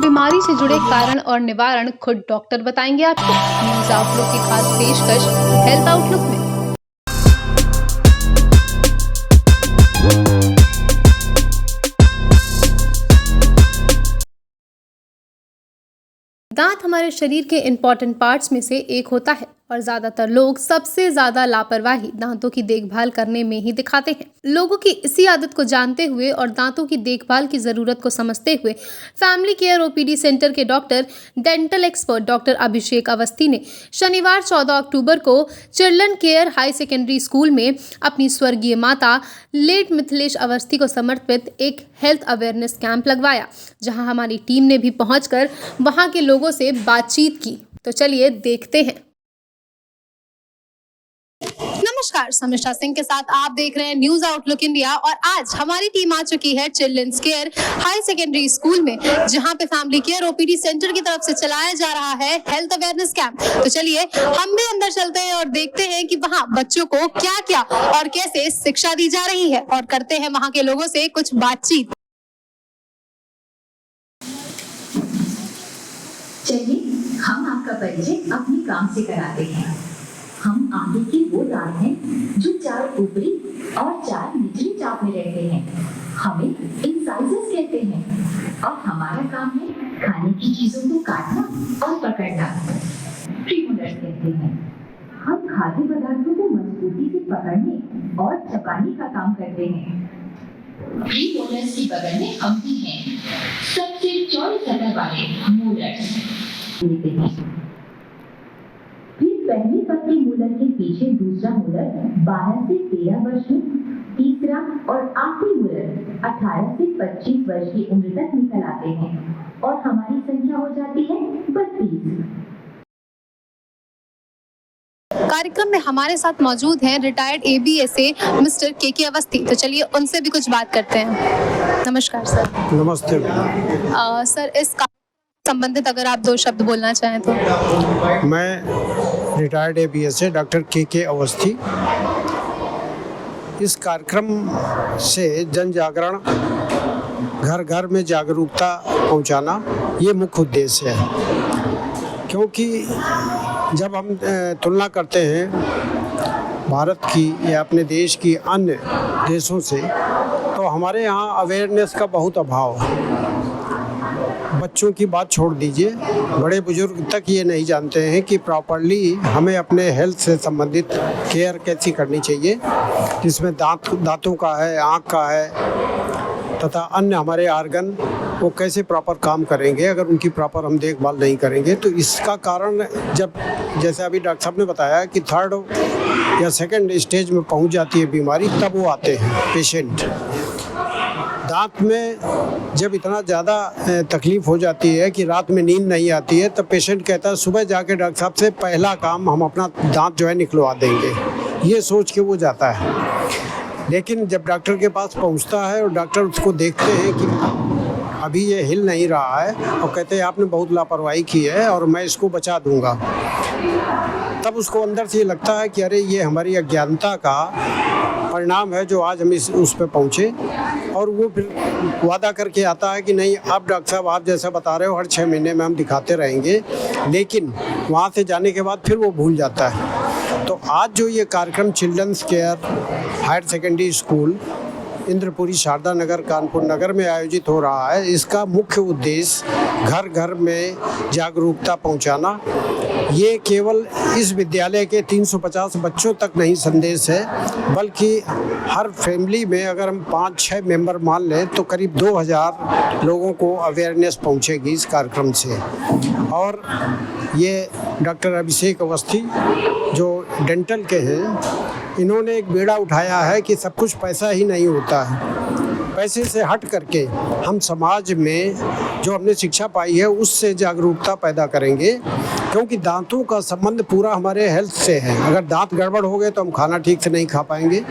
बीमारी से जुड़े कारण और निवारण खुद डॉक्टर बताएंगे आपको। न्यूज आउटलुक की खास पेशकश हेल्थ आउटलुक में। दांत हमारे शरीर के इम्पॉर्टेंट पार्ट्स में से एक होता है और ज्यादातर लोग सबसे ज्यादा लापरवाही दांतों की देखभाल करने में ही दिखाते हैं। लोगों की इसी आदत को जानते हुए और दांतों की देखभाल की जरूरत को समझते हुए फैमिली केयर ओपीडी सेंटर के डॉक्टर डेंटल एक्सपर्ट डॉक्टर अभिषेक अवस्थी ने शनिवार 14 अक्टूबर को children care high secondary school में अपनी स्वर्गीय माता लेट मिथिलेश अवस्थी को समर्पित एक हेल्थ अवेयरनेस कैंप लगवाया, जहां हमारी टीम ने भी पहुंचकर वहां के लोगों से बातचीत की। तो चलिए देखते हैं। नमस्कार, समीक्षा सिंह के साथ आप देख रहे हैं न्यूज आउटलुक इंडिया और आज हमारी टीम आ चुकी है children's care high secondary school में, जहां पे फैमिली केयर ओपीडी सेंटर की तरफ से चलाया जा रहा है हेल्थ अवेयरनेस कैंप। तो चलिए हम भी अंदर चलते हैं और देखते हैं कि वहां बच्चों को क्या क्या और कैसे शिक्षा दी जा रही है और करते हैं वहां के लोगों से कुछ बातचीत। चलिए हम आपका परिचय अपने काम से कराते हैं। हम आगे की वो दांत हैं जो 4 ऊपरी और 4 निचली चाप में रहते हैं। हमें इंसाइजर्स कहते हैं और हमारा काम है खाने की चीजों को काटना और पकड़ना। प्रीमोलर्स कहते हैं। हम खाद्य पदार्थों को मजबूती से पकड़ने और चबाने का काम करते हैं। प्रीमोलर्स की बगल में हम भी हैं, सबसे चौड़ी सतह वाले मोलर्स लेते हैं। फिर पहले पतले मोलर के पीछे दूसरा मोलर 12 से 13 वर्ष में, तीसरा और आखिरी मोलर 18 से 25 वर्ष की उम्र तक निकल आते हैं और हमारी संख्या हो जाती है 32। कार्यक्रम में हमारे साथ मौजूद हैं रिटायर्ड ABSA मिस्टर के अवस्थी। तो चलिए उनसे भी कुछ बात करते हैं। नमस्कार सर। नमस्ते। सर, इस संबंधित अगर आप 2 शब्द बोलना चाहें तो। मैं रिटायर्ड ABSA डॉक्टर के अवस्थी। इस कार्यक्रम से जन जागरण, घर घर में जागरूकता पहुंचाना ये मुख्य उद्देश्य है, क्योंकि जब हम तुलना करते हैं भारत की या अपने देश की अन्य देशों से, तो हमारे यहाँ अवेयरनेस का बहुत अभाव है। बच्चों की बात छोड़ दीजिए, बड़े बुजुर्ग तक ये नहीं जानते हैं कि प्रॉपरली हमें अपने हेल्थ से संबंधित केयर कैसी करनी चाहिए, जिसमें दांतों का है, आँख का है तथा अन्य हमारे आर्गन वो कैसे प्रॉपर काम करेंगे अगर उनकी प्रॉपर हम देखभाल नहीं करेंगे। तो इसका कारण जब, जैसे अभी डॉक्टर साहब ने बताया कि 3rd या 2nd स्टेज में पहुंच जाती है बीमारी, तब वो आते हैं पेशेंट। दांत में जब इतना ज़्यादा तकलीफ़ हो जाती है कि रात में नींद नहीं आती है, तब पेशेंट कहता है सुबह जाके डॉक्टर साहब से पहला काम हम अपना दांत जो है निकलवा देंगे, ये सोच के वो जाता है। लेकिन जब डॉक्टर के पास पहुंचता है और डॉक्टर उसको देखते हैं कि अभी ये हिल नहीं रहा है और कहते हैं आपने बहुत लापरवाही की है और मैं इसको बचा दूंगा, तब उसको अंदर से ये लगता है कि अरे ये हमारी अज्ञानता का परिणाम है जो आज हम उस पर पहुँचे। और वो फिर वादा करके आता है कि नहीं, आप डॉक्टर साहब आप जैसा बता रहे हो हर 6 महीने में हम दिखाते रहेंगे, लेकिन वहाँ से जाने के बाद फिर वो भूल जाता है। तो आज जो ये कार्यक्रम children's care higher secondary school Indrapuri Sharda Nagar Kanpur Nagar में आयोजित हो रहा है, इसका मुख्य उद्देश्य घर घर में जागरूकता पहुंचाना। ये केवल इस विद्यालय के 350 बच्चों तक नहीं संदेश है, बल्कि हर फैमिली में अगर हम 5-6 मेंबर मान लें तो करीब 2000 लोगों को अवेयरनेस पहुंचेगी इस कार्यक्रम से। और ये डॉक्टर अभिषेक अवस्थी जो डेंटल के हैं, इन्होंने एक बीड़ा उठाया है कि सब कुछ पैसा ही नहीं होता है। पैसे से हट करके हम समाज में जो हमने शिक्षा पाई है उससे जागरूकता पैदा करेंगे, क्योंकि दांतों का संबंध पूरा हमारे हेल्थ से है। अगर दांत गड़बड़ हो गए तो हम खाना ठीक से नहीं खा पाएंगे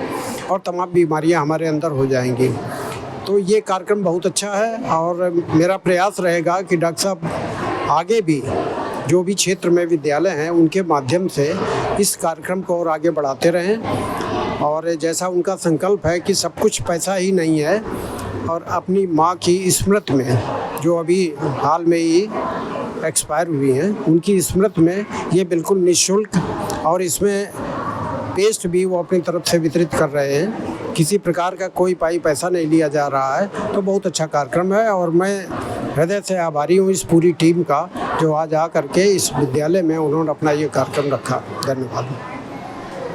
और तमाम बीमारियां हमारे अंदर हो जाएंगी। तो ये कार्यक्रम बहुत अच्छा है और मेरा प्रयास रहेगा कि डॉक्टर साहब आगे भी जो भी क्षेत्र में विद्यालय हैं उनके माध्यम से इस कार्यक्रम को और आगे बढ़ाते रहें। और जैसा उनका संकल्प है कि सब कुछ पैसा ही नहीं है, और अपनी माँ की स्मृति में जो अभी हाल में ही एक्सपायर हुई हैं, उनकी स्मृति में ये बिल्कुल निःशुल्क और इसमें पेस्ट भी वो अपनी तरफ से वितरित कर रहे हैं। किसी प्रकार का कोई पैसा नहीं लिया जा रहा है, तो बहुत अच्छा कार्यक्रम है और मैं हृदय से आभारी हूँ इस पूरी टीम का, जो आज आ करके इस विद्यालय में उन्होंने अपना ये कार्यक्रम रखा। धन्यवाद।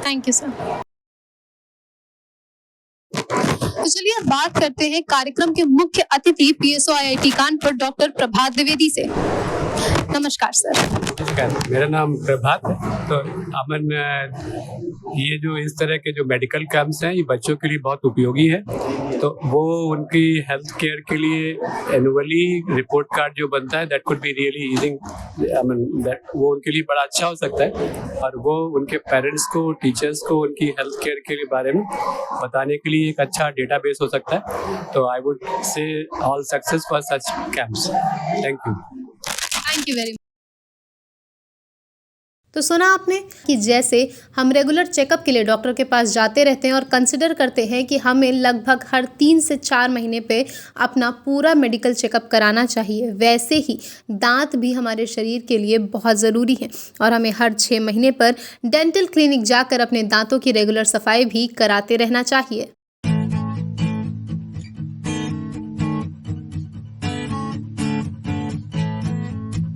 Thank you sir. तो चलिए अब बात करते हैं कार्यक्रम के मुख्य अतिथि पीएसओ आईआईटी कानपुर डॉक्टर प्रभात द्विवेदी से। नमस्कार सर। नमस्कार, मेरा नाम प्रभात है। तो अमन, ये जो इस तरह के जो मेडिकल कैंप्स हैं, ये बच्चों के लिए बहुत उपयोगी है। तो वो उनकी हेल्थ केयर के लिए एनुअली रिपोर्ट कार्ड जो बनता है, that could be really using, I mean that वो उनके लिए बड़ा अच्छा हो सकता है और वो उनके पेरेंट्स को, टीचर्स को उनकी हेल्थ केयर के बारे में बताने के लिए एक अच्छा डेटाबेस हो सकता है। तो I would say all success for such camps. Thank you. Thank you very much. तो सुना आपने कि जैसे हम रेगुलर चेकअप के लिए डॉक्टर के पास जाते रहते हैं और कंसिडर करते हैं कि हमें लगभग हर 3 से 4 महीने पे अपना पूरा मेडिकल चेकअप कराना चाहिए, वैसे ही दांत भी हमारे शरीर के लिए बहुत ज़रूरी है और हमें हर 6 महीने पर डेंटल क्लिनिक जाकर अपने दांतों की रेगुलर सफाई भी कराते रहना चाहिए।